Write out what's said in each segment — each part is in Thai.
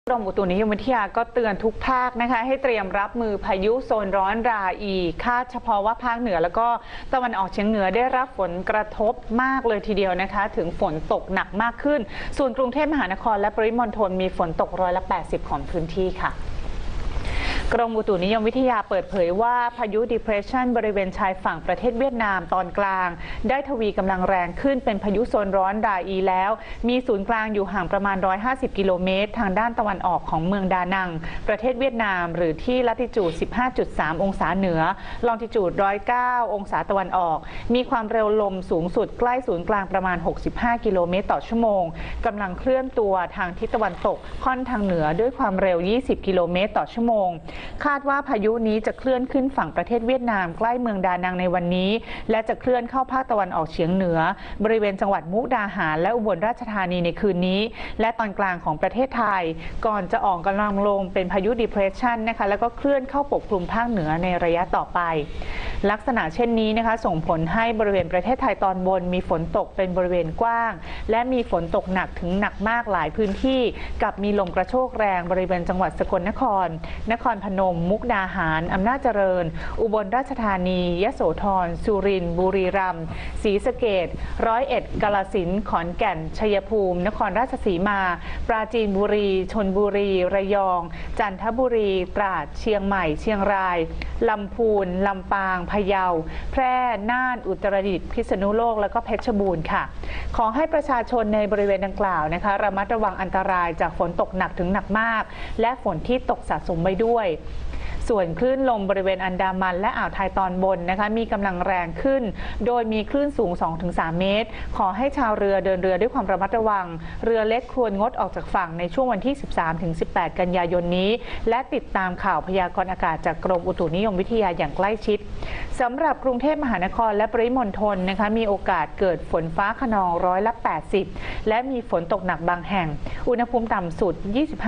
กรมอุตุนิยมวิทยาก็เตือนทุกภาคนะคะให้เตรียมรับมือพายุโซนร้อนราอีคาดเฉพาะว่าภาคเหนือแล้วก็ตะวันออกเฉียงเหนือได้รับฝนกระทบมากเลยทีเดียวนะคะถึงฝนตกหนักมากขึ้นส่วนกรุงเทพมหานครและปริมณฑลมีฝนตก80%ของพื้นที่ค่ะกรมอุตุนิยมวิทยาเปิดเผยว่าพายุ Depression บริเวณชายฝั่งประเทศเวียดนามตอนกลางได้ทวีกำลังแรงขึ้นเป็นพายุโซนร้อนราอีแล้วมีศูนย์กลางอยู่ห่างประมาณ150กิโลเมตรทางด้านตะวันออกของเมืองดานังประเทศเวียดนามหรือที่ลัติจูด 15.3 องศาเหนือลองจิจูด 109 องศาตะวันออกมีความเร็วลมสูงสุดใกล้ศูนย์กลางประมาณ65กิโลเมตรต่อชั่วโมงกำลังเคลื่อนตัวทางทิศตะวันตกค่อนทางเหนือด้วยความเร็ว20กิโลเมตรต่อชั่วโมงคาดว่าพายุนี้จะเคลื่อนขึ้นฝั่งประเทศเวียดนามใกล้เมืองดานังในวันนี้และจะเคลื่อนเข้าภาคตะวันออกเฉียงเหนือบริเวณจังหวัดมุกดาหารและอุบลราชธานีในคืนนี้และตอนกลางของประเทศไทยก่อนจะอ่อนกำลังลงเป็นพายุ Depression นะคะแล้วก็เคลื่อนเข้าปกคลุมภาคเหนือในระยะต่อไปลักษณะเช่นนี้นะคะส่งผลให้บริเวณประเทศไทยตอนบนมีฝนตกเป็นบริเวณกว้างและมีฝนตกหนักถึงหนักมากหลายพื้นที่กับมีลมกระโชกแรงบริเวณจังหวัดสกลนครนครพนมมุกดาหารอำนาจเจริญอุบลราชธานียโสธรสุรินทร์บุรีรัมย์ศรีสะเกษ101กาฬสินธุ์ขอนแก่นชัยภูมินครราชสีมาปราจีนบุรีชลบุรีระยองจันทบุรีตราดเชียงใหม่เชียงรายลำพูนลำปางพะเยาแพร่น่านอุตรดิตถ์พิษณุโลกและก็เพชรบูรณ์ค่ะขอให้ประชาชนในบริเวณดังกล่าวนะคะระมัดระวังอันตรายจากฝนตกหนักถึงหนักมากและฝนที่ตกสะสมไว้ด้วยส่วนคลื่นลมบริเวณอันดามันและอ่าวไทยตอนบนนะคะมีกำลังแรงขึ้นโดยมีคลื่นสูง 2-3 เมตรขอให้ชาวเรือเดินเรือด้วยความระมัดระวังเรือเล็กควรงดออกจากฝั่งในช่วงวันที่ 13-18 กันยายนนี้และติดตามข่าวพยากรณ์อากาศจากกรมอุตุนิยมวิทยาอย่างใกล้ชิดสำหรับกรุงเทพมหานครและปริมณฑลนะคะมีโอกาสเกิดฝนฟ้าคะนอง80%และมีฝนตกหนักบางแห่งอุณหภูมิต่ำสุด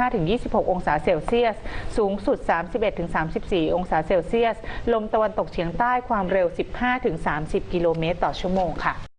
25-26 องศาเซลเซียสสูงสุด 31-34 องศาเซลเซียสลมตะวันตกเฉียงใต้ความเร็ว 15-30 กิโลเมตรต่อชั่วโมงค่ะ